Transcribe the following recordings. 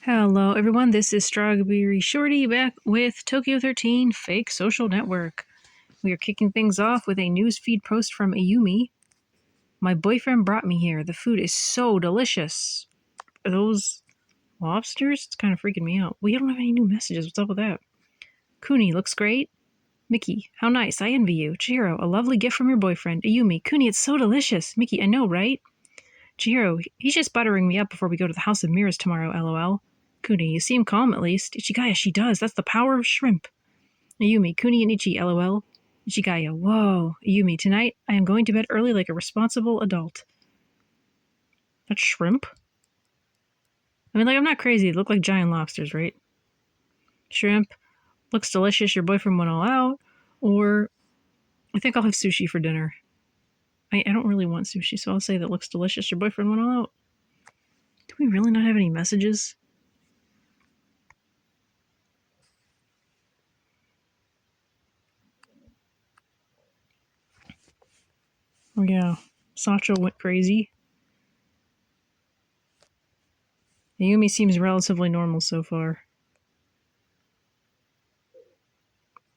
Hello everyone, this is StrawberryShorty back with Tokyo 13 Fake Social Network. We are kicking things off with a newsfeed post from Ayumi. My boyfriend brought me here. The food is so delicious. Are those lobsters? It's kind of freaking me out. We don't have any new messages. What's up with that? Kuni looks great. Mickey, how nice. I envy you. Chihiro, a lovely gift from your boyfriend. Ayumi, Kuni, it's so delicious. Mickey, I know, right? Chihiro, he's just buttering me up before we go to the House of Mirrors tomorrow, lol. Kuni, you seem calm at least. Ichigaya, she does. That's the power of shrimp. Ayumi, Kuni and Ichi, lol. Ichigaya, whoa. Ayumi, tonight I am going to bed early like a responsible adult. That's shrimp? I mean, I'm not crazy. They look like giant lobsters, right? Shrimp. Looks delicious. Your boyfriend went all out. Or I think I'll have sushi for dinner. I don't really want sushi, so I'll say that looks delicious. Your boyfriend went all out. Do we really not have any messages? Oh yeah, Sacho went crazy. Ayumi seems relatively normal so far.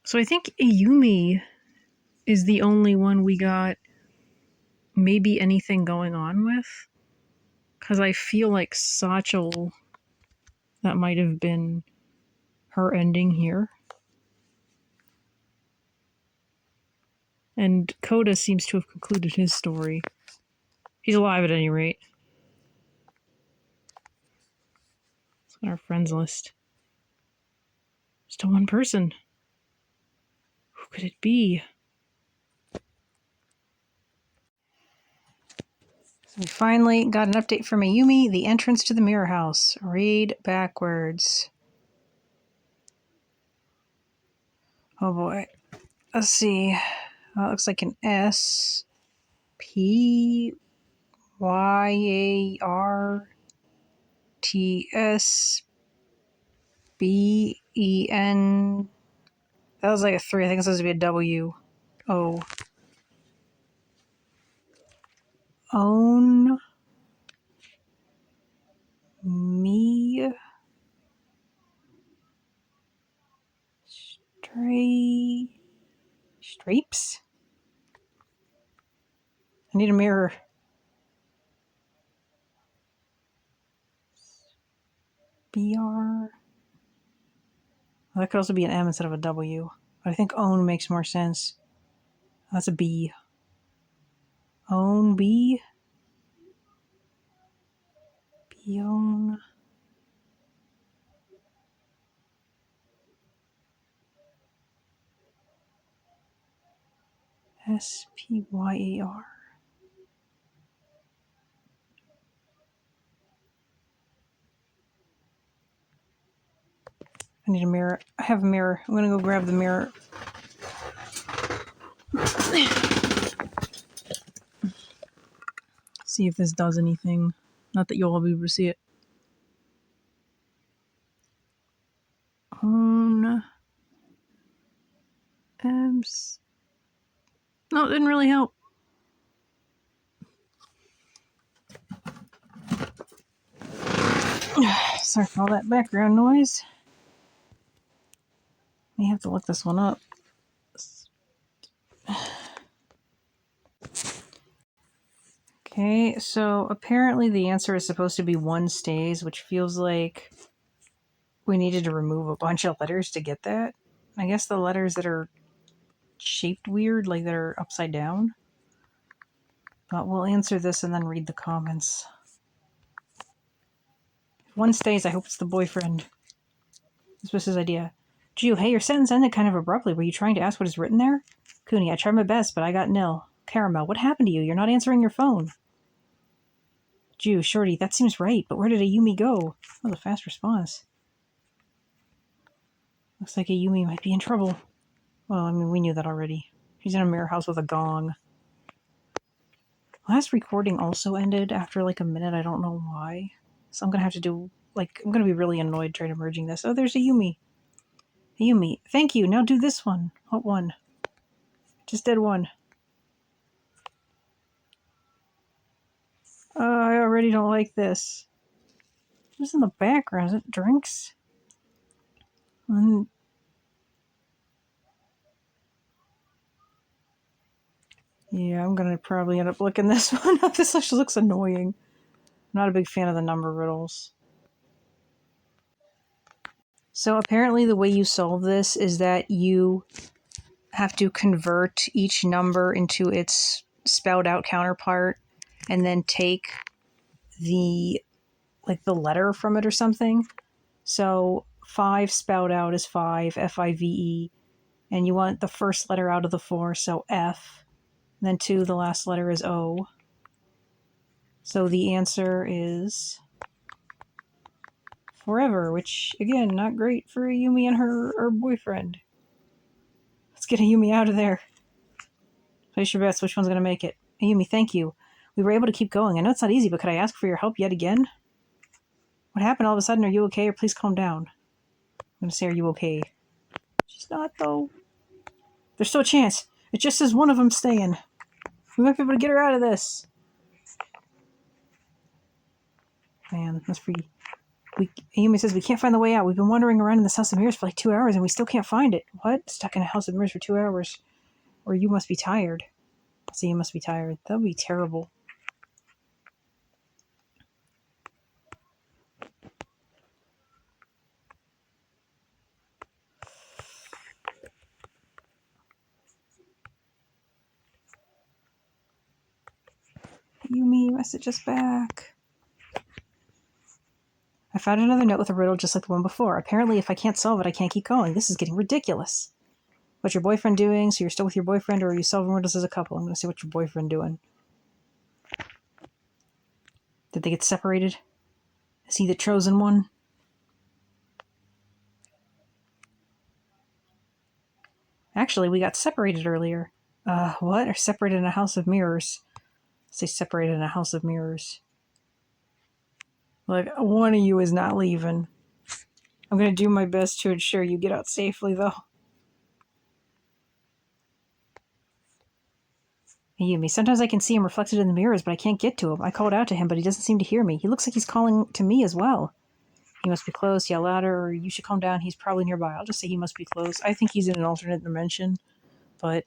So I think Ayumi is the only one we got maybe anything going on with. Because I feel like Sacho, that might have been her ending here. And Koda seems to have concluded his story. He's alive at any rate. It's on our friends list. Still one person. Who could it be? So we finally got an update from Ayumi. The entrance to the mirror house. Read backwards. Oh boy. Let's see. It looks like an S. P. YARTSBEN. That was like a 3. I think it's supposed to be a W. O. Own me. Strapes? I need a mirror. BR. That could also be an M instead of a W. But I think own makes more sense. That's a B. Own B. Own. SPYAR. I need a mirror. I have a mirror. I'm gonna go grab the mirror. See if this does anything. Not that you'll all be able to see it. Own. Abs. No, it didn't really help. Sorry for all that background noise. May have to look this one up. Okay, so apparently the answer is supposed to be 1 stays, which feels like we needed to remove a bunch of letters to get that. I guess the letters that are shaped weird, like they're upside down. But we'll answer this and then read the comments. If 1 stays, I hope it's the boyfriend. This was his idea. Ju, hey, your sentence ended kind of abruptly. Were you trying to ask what is written there? Kuni, I tried my best, but I got nil. Caramel, what happened to you? You're not answering your phone. Ju, Shorty, that seems right, but where did Ayumi go? That was a fast response. Looks like Ayumi might be in trouble. Well, I mean, we knew that already. She's in a mirror house with a gong. Last recording also ended after like a minute. I don't know why. So I'm going to have to do, I'm going to be really annoyed trying to merging this. Oh, there's Ayumi. Ayumi, thank you. Now do this one. What one? Just did one. I already don't like this. What's in the background? Is it drinks? Yeah, I'm gonna probably end up looking this one up. This actually looks annoying. I'm not a big fan of the number riddles. So apparently the way you solve this is that you have to convert each number into its spelled out counterpart and then take the letter from it or something. So 5 spelled out is 5, F-I-V-E, and you want the first letter out of the 4, so F, and then 2, the last letter is O. So the answer is forever, which, again, not great for Yumi and her boyfriend. Let's get Yumi out of there. Place your bets. Which one's going to make it? Yumi, thank you. We were able to keep going. I know it's not easy, but could I ask for your help yet again? What happened all of a sudden? Are you okay? Or please calm down. I'm going to say, are you okay? She's not, though. There's still a chance. It just says one of them staying. We might be able to get her out of this. Man, that's pretty... Yumi says, we can't find the way out. We've been wandering around in this house of mirrors for like 2 hours and we still can't find it. What? Stuck in a house of mirrors for 2 hours. Or you must be tired. So you must be tired. That would be terrible. Yumi, message us back. I found another note with a riddle just like the one before. Apparently, if I can't solve it, I can't keep going. This is getting ridiculous. What's your boyfriend doing? So you're still with your boyfriend, or are you solving riddles as a couple? I'm going to see what your boyfriend doing. Did they get separated? Is he the chosen one? Actually, we got separated earlier. What? Or separated in a house of mirrors. Say separated in a house of mirrors. Like, one of you is not leaving. I'm going to do my best to ensure you get out safely, though. Hey, Yumi, sometimes I can see him reflected in the mirrors, but I can't get to him. I called out to him, but he doesn't seem to hear me. He looks like he's calling to me as well. He must be close, yell louder, or you should calm down. He's probably nearby. I'll just say he must be close. I think he's in an alternate dimension, but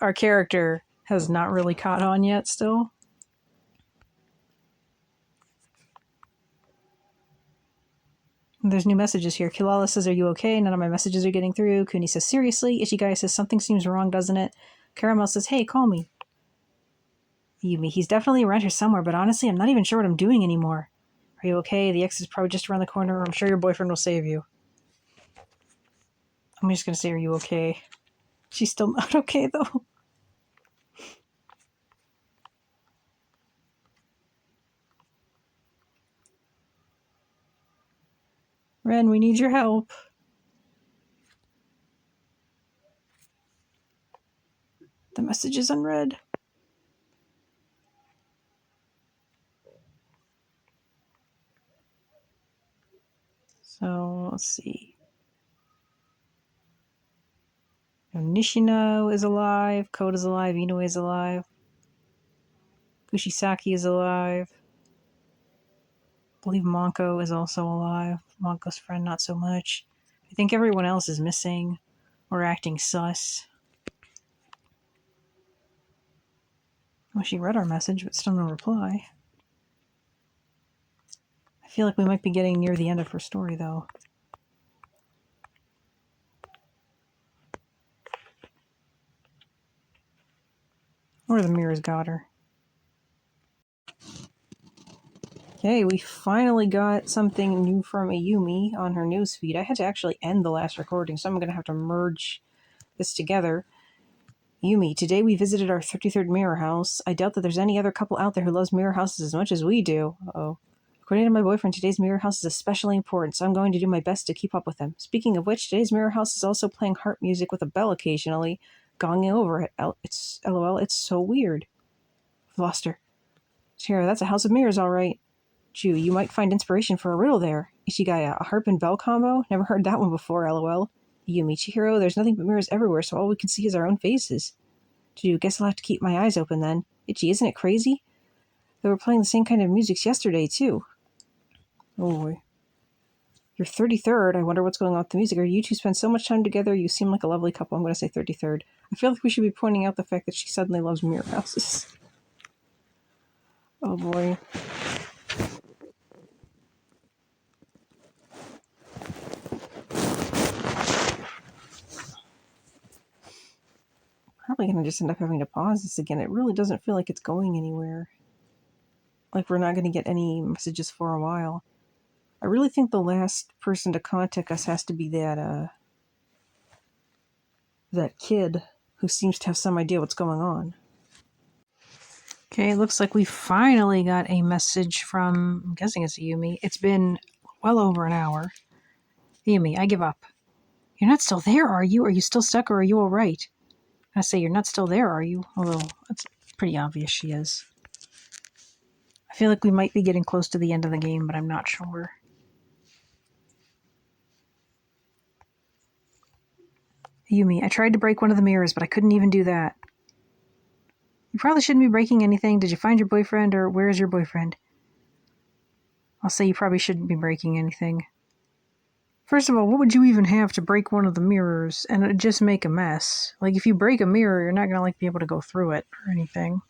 our character has not really caught on yet still. There's new messages here. Kilala says, are you okay? None of my messages are getting through. Kuni says, seriously? Ichigaya says, something seems wrong, doesn't it? Caramel says, hey, call me. Yumi, he's definitely around here somewhere, but honestly, I'm not even sure what I'm doing anymore. Are you okay? The exit is probably just around the corner. I'm sure your boyfriend will save you. I'm just going to say, are you okay? She's still not okay, though. Ren, we need your help. The message is unread. So, let's see. Nishino is alive. Koda's alive. Inoue is alive. Kushisaki is alive. I believe Monko is also alive. Monko's friend, not so much. I think everyone else is missing or acting sus. Well, she read our message, but still no reply. I feel like we might be getting near the end of her story, though. Or the mirrors got her. Okay, we finally got something new from Ayumi on her newsfeed. I had to actually end the last recording, so I'm going to have to merge this together. Yumi, today we visited our 33rd mirror house. I doubt that there's any other couple out there who loves mirror houses as much as we do. Uh-oh. According to my boyfriend, today's mirror house is especially important, so I'm going to do my best to keep up with him. Speaking of which, today's mirror house is also playing harp music with a bell occasionally, gonging over it. It's LOL, it's so weird. I've lost her. Sure, that's a house of mirrors, all right. Ju, you might find inspiration for a riddle there. Ichigaya, a harp and bell combo? Never heard that one before, LOL. Yumi, Chihiro, there's nothing but mirrors everywhere, so all we can see is our own faces. Ju, guess I'll have to keep my eyes open then. Ichi, isn't it crazy? They were playing the same kind of music yesterday, too. Oh boy. Your 33rd. I wonder what's going on with the music. Or you two spend so much time together. You seem like a lovely couple. I'm going to say 33rd. I feel like we should be pointing out the fact that she suddenly loves mirror houses. Oh boy. Probably going to just end up having to pause this again. It really doesn't feel like it's going anywhere. Like we're not going to get any messages for a while. I really think the last person to contact us has to be that kid who seems to have some idea what's going on. Okay, it looks like we finally got a message from, I'm guessing it's Ayumi. It's been well over an hour. Ayumi, I give up. You're not still there, are you? Are you still stuck, or are you all right? I say, you're not still there, are you? Although, it's pretty obvious she is. I feel like we might be getting close to the end of the game, but I'm not sure. Ayumi, I tried to break one of the mirrors, but I couldn't even do that. You probably shouldn't be breaking anything. Did you find your boyfriend, or where is your boyfriend? I'll say you probably shouldn't be breaking anything. First of all, what would you even have to break one of the mirrors and just make a mess? Like, if you break a mirror, you're not going to, be able to go through it or anything.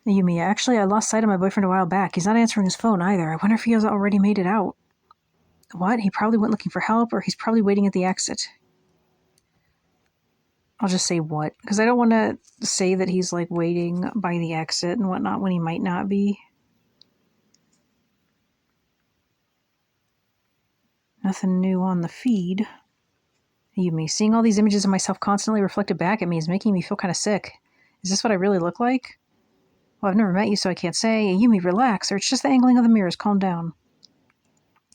Ayumi, actually, I lost sight of my boyfriend a while back. He's not answering his phone either. I wonder if he has already made it out. What? He probably went looking for help, or he's probably waiting at the exit. I'll just say what, because I don't want to say that he's, waiting by the exit and whatnot when he might not be. Nothing new on the feed. Ayumi, seeing all these images of myself constantly reflected back at me is making me feel kind of sick. Is this what I really look like? Well, I've never met you, so I can't say. Ayumi, relax, or it's just the angling of the mirrors. Calm down.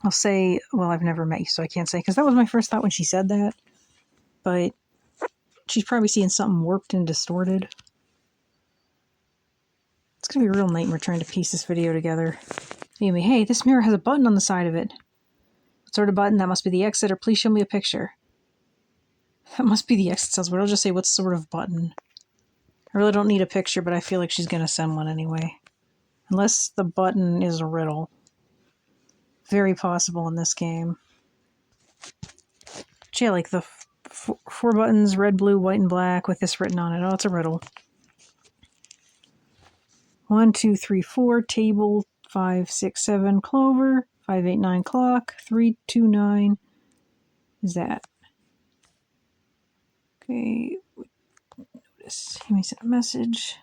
I'll say, well, I've never met you, so I can't say, because that was my first thought when she said that. But she's probably seeing something warped and distorted. It's going to be a real nightmare trying to piece this video together. Ayumi, hey, this mirror has a button on the side of it. What sort of button? That must be the exit, or please show me a picture. That must be the exit cells, but I'll just say what sort of button. I really don't need a picture, but I feel like she's going to send one anyway. Unless the button is a riddle. Very possible in this game. But yeah, the four buttons, red, blue, white, and black, with this written on it. Oh, it's a riddle. 1, 2, 3, 4, table, 5, 6, 7, clover, 5, 8, 9, clock, 3, 2, 9. Is that? Okay. Notice. Let me send a message.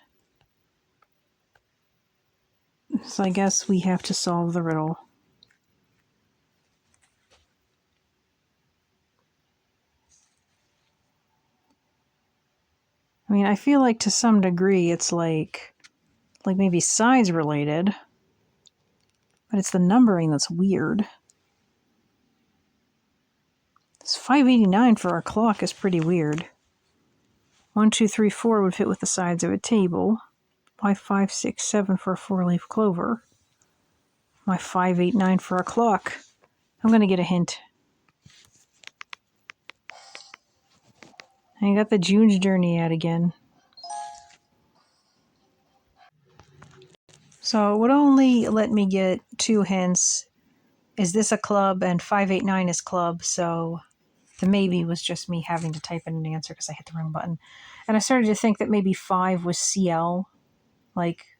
So I guess we have to solve the riddle. I mean, I feel like to some degree it's like maybe size related, but it's the numbering that's weird. This 589 for our clock is pretty weird. 1, 2, 3, 4 would fit with the sides of a table. Why 5, 6, 7 for a 4-leaf clover? Why 5, 8, 9 for a clock? I'm going to get a hint. I got the June's Journey out again. So it would only let me get 2 hints. Is this a club? And 589 is club, so the maybe was just me having to type in an answer because I hit the wrong button. And I started to think that maybe 5 was CL,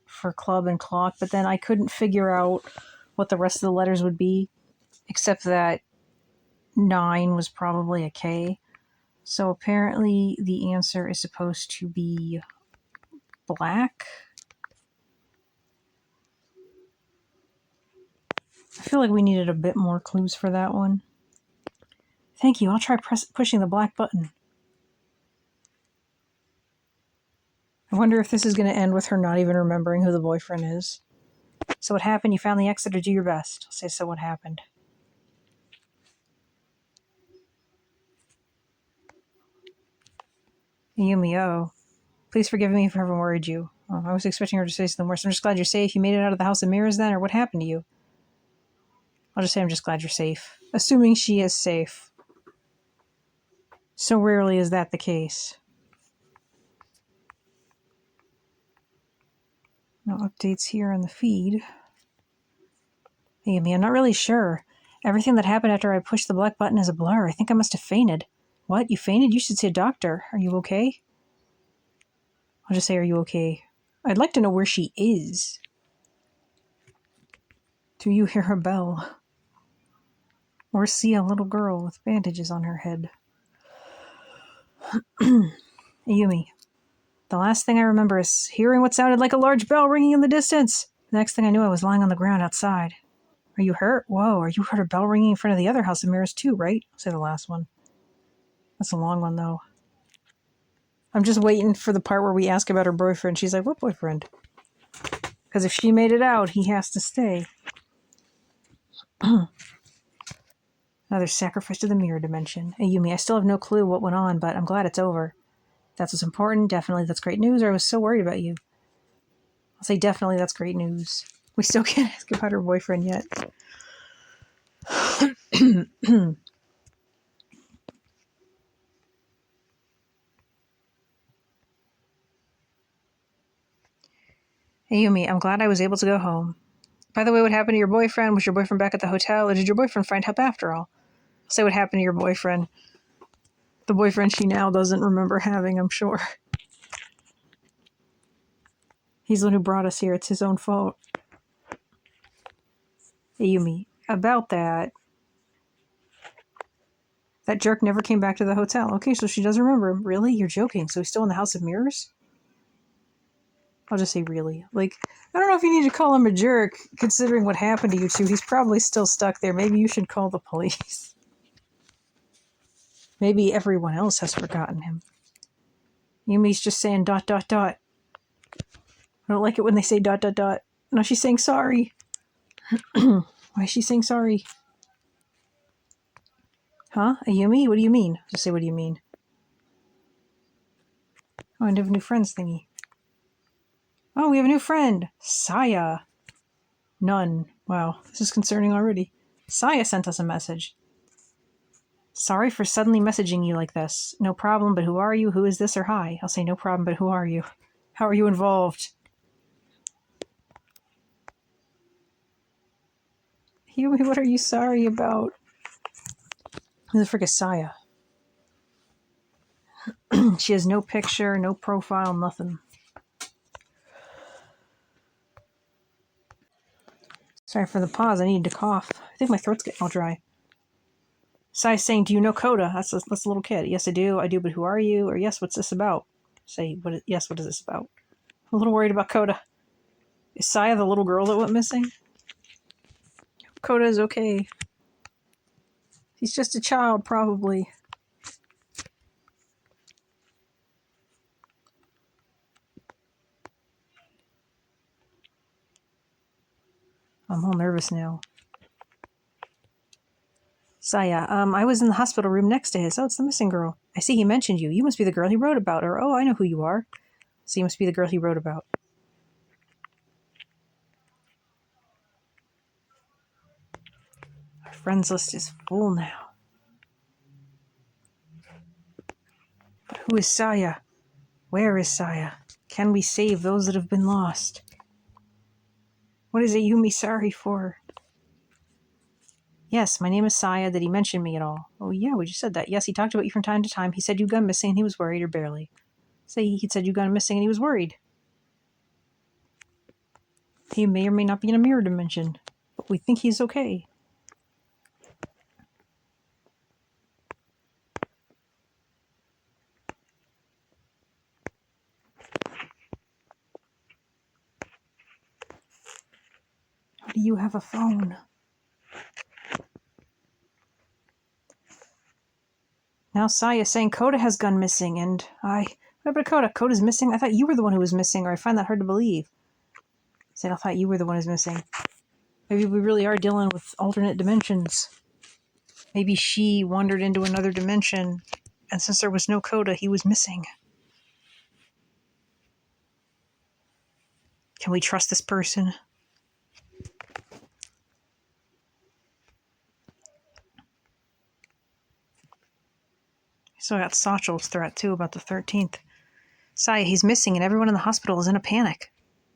for club and clock, but then I couldn't figure out what the rest of the letters would be, except that 9 was probably a K. So apparently the answer is supposed to be black. I feel like we needed a bit more clues for that one. Thank you. I'll try pushing the black button. I wonder if this is going to end with her not even remembering who the boyfriend is. So what happened? You found the exit, or do your best. I'll say, so what happened? Ayumi, oh. Please forgive me if I ever worried you. Oh, I was expecting her to say something worse. I'm just glad you're safe. You made it out of the house of mirrors then, or what happened to you? I'll just say I'm just glad you're safe. Assuming she is safe. So rarely is that the case. No updates here on the feed. Amy, I'm not really sure. Everything that happened after I pushed the black button is a blur. I think I must have fainted. What? You fainted? You should see a doctor. Are you okay? I'll just say, are you okay? I'd like to know where she is. Do you hear her bell? Or see a little girl with bandages on her head? Ayumi, the last thing I remember is hearing what sounded like a large bell ringing in the distance. The next thing I knew, I was lying on the ground outside. Are you hurt? Whoa, you heard a bell ringing in front of the other house of mirrors too, right? I'll say the last one. That's a long one, though. I'm just waiting for the part where we ask about her boyfriend. She's like, what boyfriend? Because if she made it out, he has to stay. Another sacrifice to the mirror dimension. Ayumi, I still have no clue what went on, but I'm glad it's over. That's what's important. Definitely that's great news, or I was so worried about you. I'll say definitely that's great news. We still can't ask about her boyfriend yet. Ayumi, I'm glad I was able to go home. By the way, what happened to your boyfriend? Was your boyfriend back at the hotel, or did your boyfriend find help after all? I'll say what happened to your boyfriend. The boyfriend she now doesn't remember having, I'm sure. He's the one who brought us here. It's his own fault. Ayumi, about that jerk never came back to the hotel. Okay, so she does remember him. Really? You're joking. So he's still in the House of Mirrors? I'll just say really. Like, I don't know if you need to call him a jerk, considering what happened to you two. He's probably still stuck there. Maybe you should call the police. Maybe everyone else has forgotten him. Yumi's just saying ... I don't like it when they say ... No, she's saying sorry. Why is she saying sorry? Huh? Ayumi? What do you mean? Just say, what do you mean? Oh, I have new friends thingy. Oh, we have a new friend. Saya. None. Wow, this is concerning already. Saya sent us a message. Sorry for suddenly messaging you like this. No problem, but who are you? Who is this? Or hi? I'll say no problem, but who are you? How are you involved? Yumi, what are you sorry about? Who the frick is Saya? She has no picture, no profile, nothing. Sorry for the pause. I needed to cough. I think my throat's getting all dry. Sai's saying, do you know Coda? That's a little kid. Yes, I do, but who are you? Or yes, what's this about? Say, yes, what is this about? I'm a little worried about Coda. Is Saya the little girl that went missing? Coda is okay. He's just a child, probably. I'm all nervous now. Saya, I was in the hospital room next to his. Oh, it's the missing girl. I see he mentioned you. You must be the girl he wrote about. Or, oh, I know who you are. So you must be the girl he wrote about. Our friends list is full now. But who is Saya? Where is Saya? Can we save those that have been lost? What is Ayumi sorry for? Yes, my name is Saya. Did he mention me at all? Oh, yeah, we just said that. Yes, he talked about you from time to time. He said you gone missing and he was worried, or barely. Say he said you gone missing and he was worried. He may or may not be in a mirror dimension, but we think he's okay. How do you have a phone? Now Saya is saying Coda has gone missing, and what about Coda? Coda's missing? I thought you were the one who was missing, or I find that hard to believe. Said I thought you were the one who's missing. Maybe we really are dealing with alternate dimensions. Maybe she wandered into another dimension, and since there was no Coda, he was missing. Can we trust this person? So I got Satchel's threat, too, about the 13th. Saya, he's missing, and everyone in the hospital is in a panic.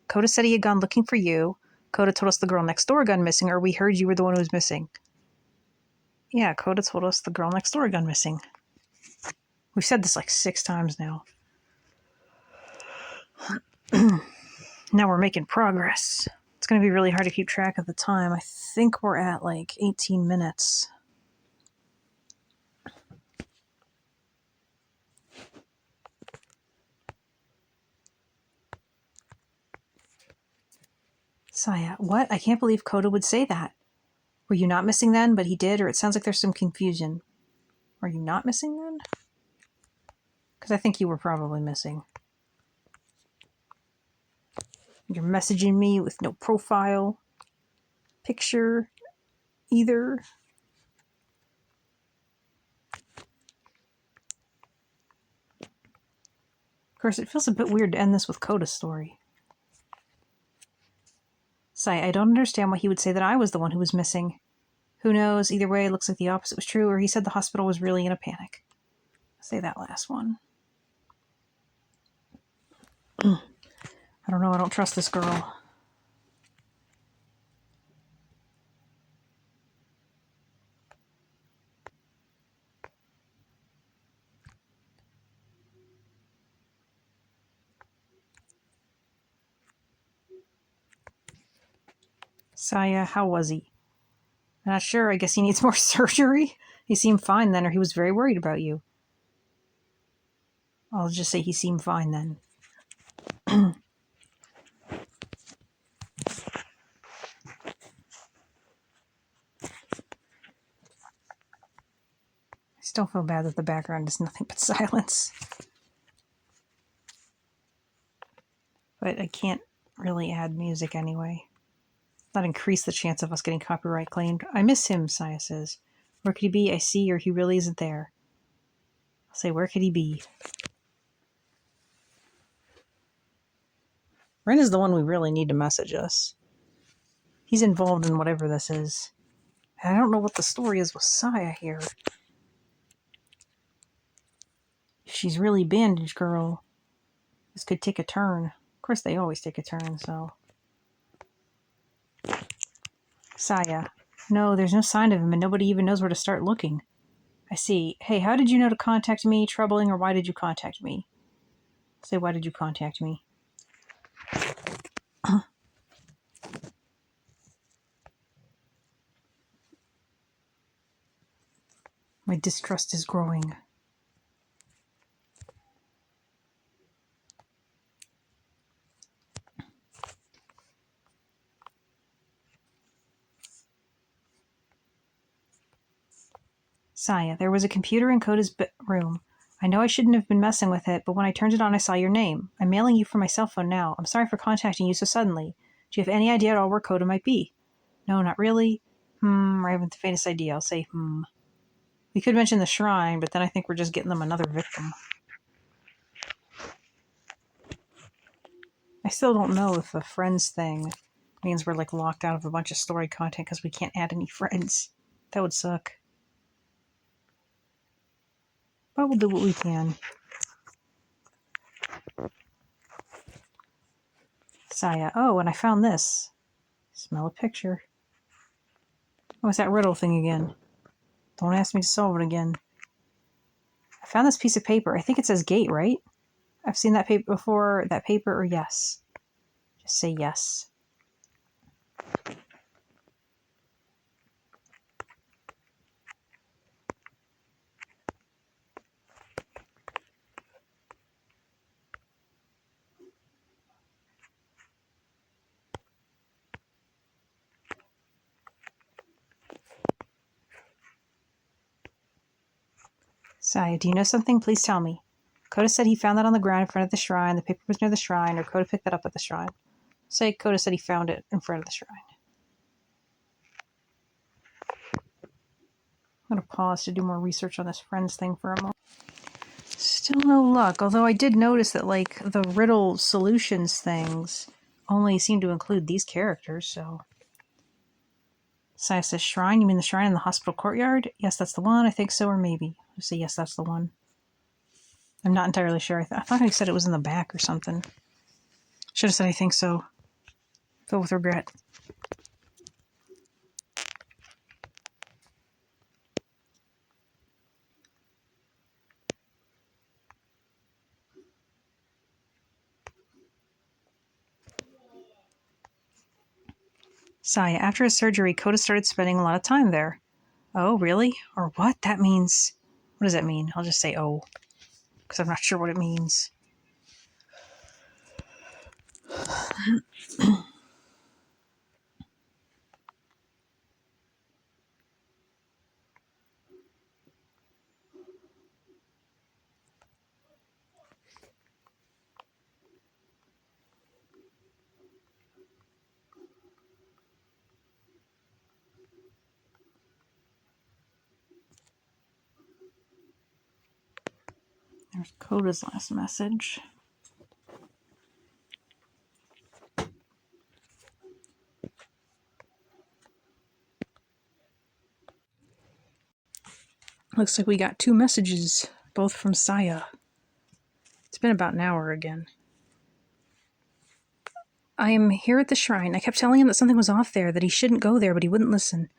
Coda said he had gone looking for you. Coda told us the girl next door gone missing, or we heard you were the one who was missing. Yeah, Coda told us the girl next door gone missing. We've said this like 6 times now. Now we're making progress. It's going to be really hard to keep track of the time. I think we're at like 18 minutes. Saya, what? I can't believe Coda would say that. Were you not missing then, but he did, or it sounds like there's some confusion. Are you not missing then? Because I think you were probably missing. You're messaging me with no profile picture either. Of course, it feels a bit weird to end this with Coda's story. Sai, I don't understand why he would say that I was the one who was missing. Who knows? Either way, it looks like the opposite was true, or he said the hospital was really in a panic. I'll say that last one. I don't know. I don't trust this girl. Saya, how was he? I'm not sure. I guess he needs more surgery. He seemed fine then, or he was very worried about you. I'll just say he seemed fine then. I still feel bad that the background is nothing but silence. But I can't really add music anyway. That increase the chance of us getting copyright claimed. I miss him, Saya says. Where could he be? I see, or he really isn't there. I'll say, where could he be? Ren is the one we really need to message us. He's involved in whatever this is. And I don't know what the story is with Saya here. If she's really bandaged, girl, this could take a turn. Of course, they always take a turn, so... Saya. No, there's no sign of him, and nobody even knows where to start looking. I see. Hey, how did you know to contact me? Troubling, or why did you contact me? Say, why did you contact me? My distrust is growing. Saya, there was a computer in Coda's room. I know I shouldn't have been messing with it, but when I turned it on, I saw your name. I'm mailing you from my cell phone now. I'm sorry for contacting you so suddenly. Do you have any idea at all where Coda might be? No, not really. I haven't the faintest idea. I'll say, We could mention the shrine, but then I think we're just getting them another victim. I still don't know if the friends thing means we're like locked out of a bunch of story content because we can't add any friends. That would suck. But we'll do what we can. Saya, oh, and I found this. Smell a picture. What's that riddle thing again? Don't ask me to solve it again. I found this piece of paper. I think it says gate, right? I've seen that paper before. That paper or yes? Just say yes. Saya, do you know something? Please tell me. Coda said he found that on the ground in front of the shrine. The paper was near the shrine, or Coda picked that up at the shrine. Say Coda said he found it in front of the shrine. I'm going to pause to do more research on this friends thing for a moment. Still no luck, although I did notice that, like, the riddle solutions things only seem to include these characters, so... Saya says, shrine? You mean the shrine in the hospital courtyard? Yes, that's the one. I think so, or maybe. I'll say, yes, that's the one. I'm not entirely sure. I thought he said it was in the back or something. Should have said, I think so. filled with regret. Saya, after his surgery, Kota started spending a lot of time there. Oh, really? Or what? That means... What does that mean? I'll just say oh, because I'm not sure what it means. There's Kota's last message. Looks like we got 2 messages, both from Saya. It's been about an hour again. I am here at the shrine. I kept telling him that something was off there, that he shouldn't go there, but he wouldn't listen.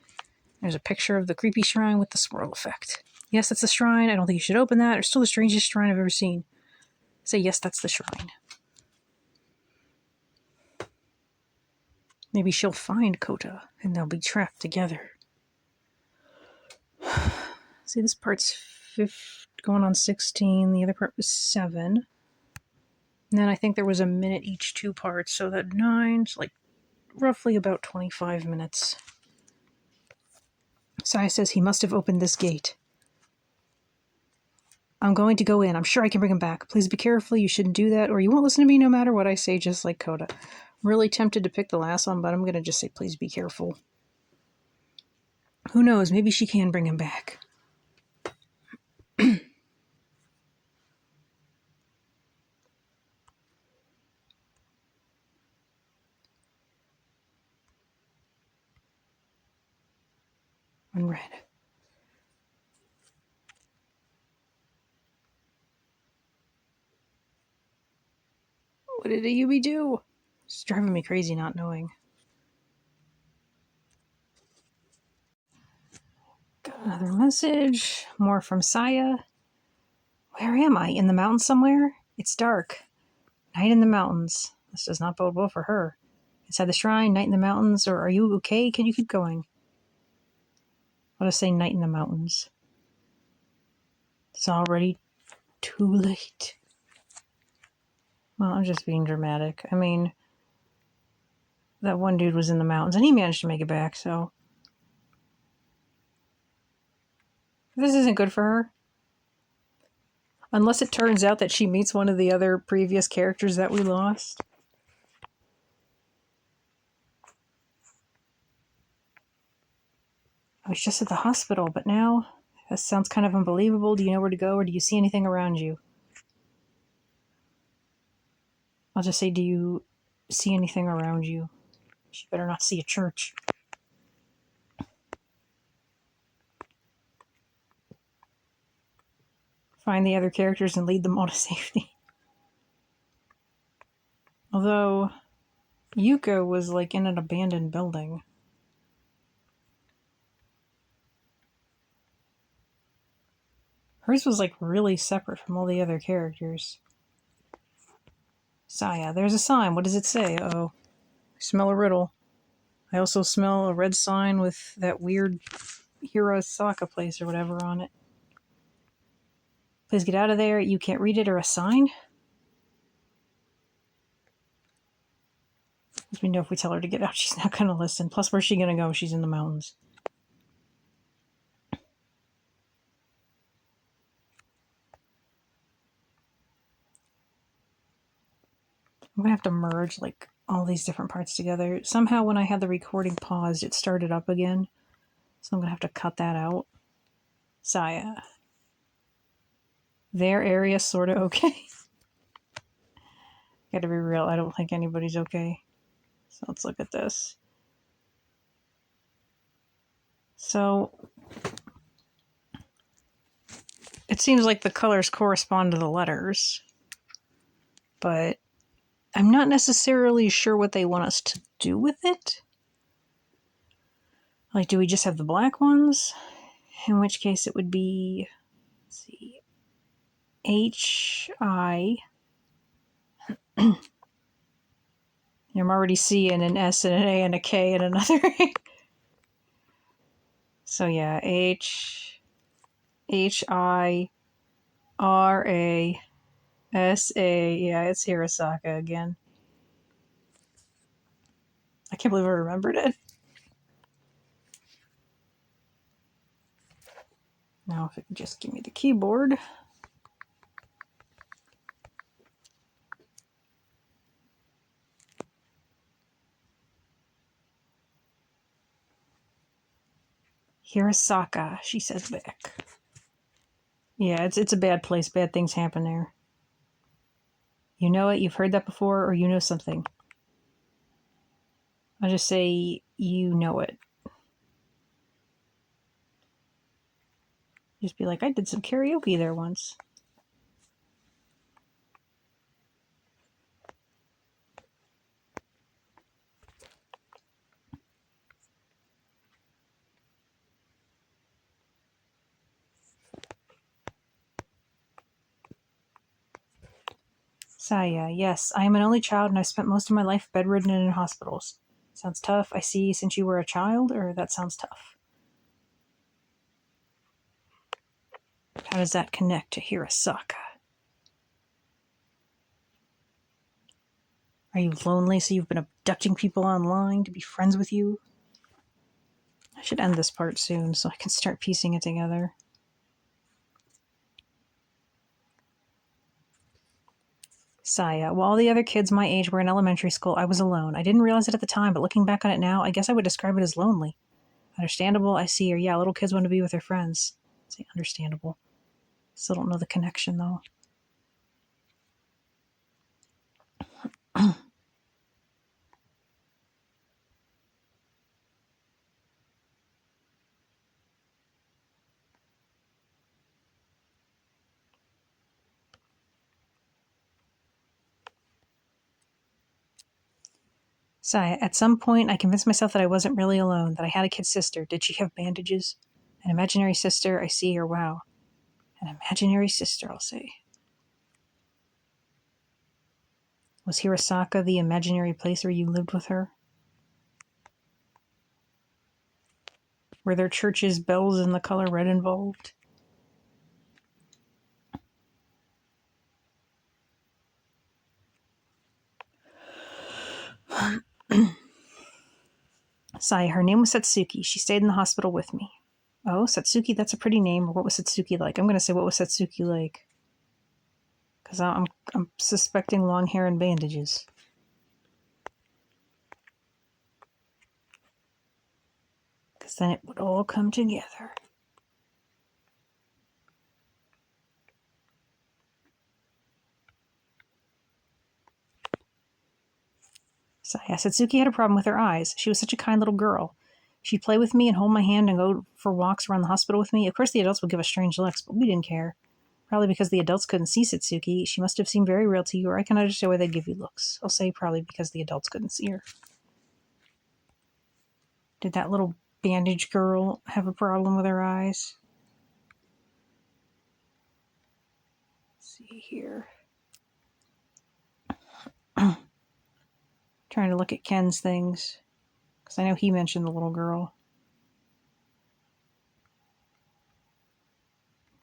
There's a picture of the creepy shrine with the swirl effect. Yes, that's the shrine. I don't think you should open that. It's still the strangest shrine I've ever seen. Say, yes, that's the shrine. Maybe she'll find Kota, and they'll be trapped together. See, this part's 5, going on 16. The other part was 7. And then I think there was a minute each 2 parts, so that 9's like roughly about 25 minutes. Saya says he must have opened this gate. I'm going to go in. I'm sure I can bring him back. Please be careful. You shouldn't do that, or you won't listen to me no matter what I say, just like Kota. I'm really tempted to pick the last one, but I'm going to just say, please be careful. Who knows? Maybe she can bring him back. Unread. What did Ayumi do? It's driving me crazy not knowing. Got another message. More from Saya. Where am I? In the mountains somewhere? It's dark. Night in the mountains. This does not bode well for her. Inside the shrine, night in the mountains, or are you okay? Can you keep going? I'll just say night in the mountains. It's already too late. Well, I'm just being dramatic. I mean, that one dude was in the mountains, and he managed to make it back, so... This isn't good for her. Unless it turns out that she meets one of the other previous characters that we lost. I was just at the hospital, but now... That sounds kind of unbelievable. Do you know where to go, or do you see anything around you? I'll just say, do you see anything around you? She better not see a church. Find the other characters and lead them all to safety. Although, Yuko was like in an abandoned building. Hers was like really separate from all the other characters. Saya, there's a sign. What does it say? Uh-oh. I smell a riddle. I also smell a red sign with that weird Hirosaka place or whatever on it. Please get out of there. You can't read it, or a sign? Because we know if we tell her to get out, she's not going to listen. Plus, where's she going to go? She's in the mountains. I'm going to have to merge like all these different parts together. Somehow when I had the recording paused, it started up again. So I'm going to have to cut that out. Saya. Their area sort of okay. Gotta be real, I don't think anybody's okay. So let's look at this. So it seems like the colors correspond to the letters. But I'm not necessarily sure what they want us to do with it. Like, do we just have the black ones? In which case it would be, let's see, H-I. I'm already seeing an S and an A and a K and another A. So yeah, H-I-R-A-S-A. Yeah, it's Hirasaka again. I can't believe I remembered it. Now if it could just give me the keyboard. Hirasaka, she says back. Yeah, it's a bad place. Bad things happen there. You know it, you've heard that before, or you know something. I'll just say you know it. Just be like, I did some karaoke there once. Saya, yes, I am an only child and I've spent most of my life bedridden and in hospitals. Sounds tough. I see, since you were a child, or that sounds tough. How does that connect to Hirasaka? Are you lonely, so you've been abducting people online to be friends with you? I should end this part soon so I can start piecing it together. Saya, while all the other kids my age were in elementary school, I was alone. I didn't realize it at the time, but looking back on it now, I guess I would describe it as lonely. Understandable, I see. Or yeah, little kids want to be with their friends. Say understandable. Still don't know the connection, though. Saya, at some point, I convinced myself that I wasn't really alone, that I had a kid sister. Did she have bandages? An imaginary sister, I see her, wow. An imaginary sister, I'll say. Was Hirasaka the imaginary place where you lived with her? Were there churches' bells in the color red involved? Sai, her name was Satsuki. She stayed in the hospital with me. Oh, Satsuki, that's a pretty name. Or what was Satsuki like? I'm going to say, what was Satsuki like? Because I'm suspecting long hair and bandages. Because then it would all come together. Saya, Satsuki had a problem with her eyes. She was such a kind little girl. She'd play with me and hold my hand and go for walks around the hospital with me. Of course, the adults would give us strange looks, but we didn't care. Probably because the adults couldn't see Satsuki. She must have seemed very real to you, or I can understand why they'd give you looks. I'll say probably because the adults couldn't see her. Did that little bandage girl have a problem with her eyes? Let's see here. Trying to look at Ken's things, because I know he mentioned the little girl.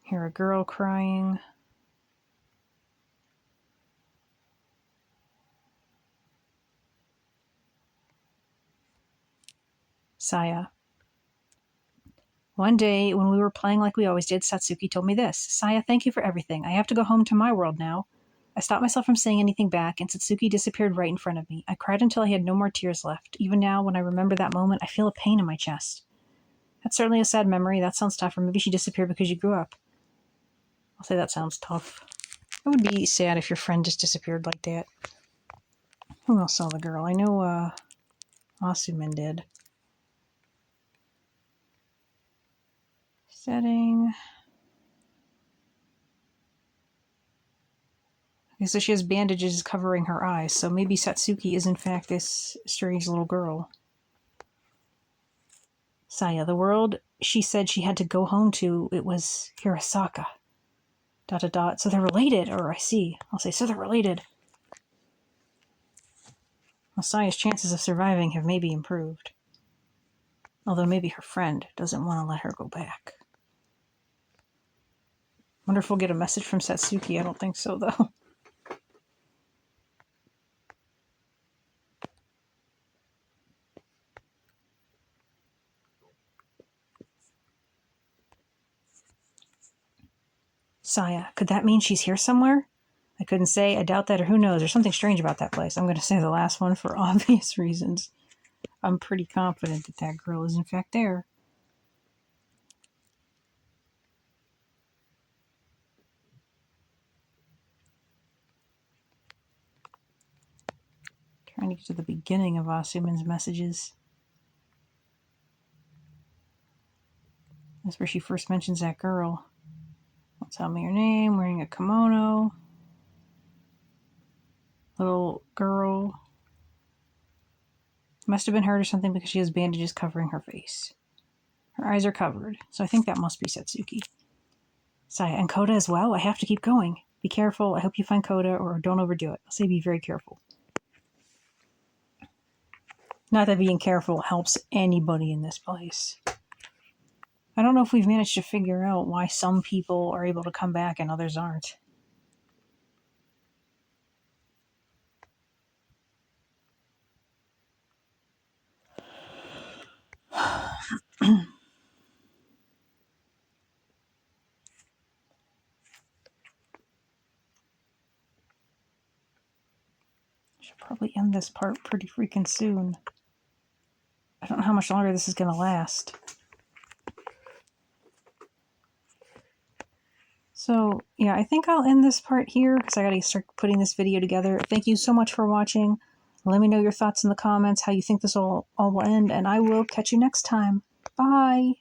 Hear a girl crying. Saya. One day, when we were playing like we always did, Satsuki told me this. Saya, thank you for everything. I have to go home to my world now. I stopped myself from saying anything back, and Satsuki disappeared right in front of me. I cried until I had no more tears left. Even now, when I remember that moment, I feel a pain in my chest. That's certainly a sad memory. That sounds tough. Or maybe she disappeared because you grew up. I'll say that sounds tough. It would be sad if your friend just disappeared like that. Who else saw the girl? I know, Asumin did. Setting. So she has bandages covering her eyes, so maybe Satsuki is in fact this strange little girl. Saya, the world she said she had to go home to, it was Hirasaka. ... So they're related, or I see. I'll say, so they're related. Well, Saya's chances of surviving have maybe improved. Although maybe her friend doesn't want to let her go back. Wonder if we'll get a message from Satsuki. I don't think so, though. Saya, could that mean she's here somewhere? I couldn't say. I doubt that, or who knows. There's something strange about that place. I'm going to say the last one for obvious reasons. I'm pretty confident that that girl is in fact there. Trying to get to the beginning of Asuman's messages. That's where she first mentions that girl. Don't tell me her name. Wearing a kimono. Little girl. Must have been hurt or something because she has bandages covering her face. Her eyes are covered, so I think that must be Satsuki. Saya, and Koda as well? I have to keep going. Be careful. I hope you find Koda, or don't overdo it. I'll say be very careful. Not that being careful helps anybody in this place. I don't know if we've managed to figure out why some people are able to come back and others aren't. Should probably end this part pretty freaking soon. I don't know how much longer this is going to last. So, yeah, I think I'll end this part here because I got to start putting this video together. Thank you so much for watching. Let me know your thoughts in the comments, how you think this all will end, and I will catch you next time. Bye!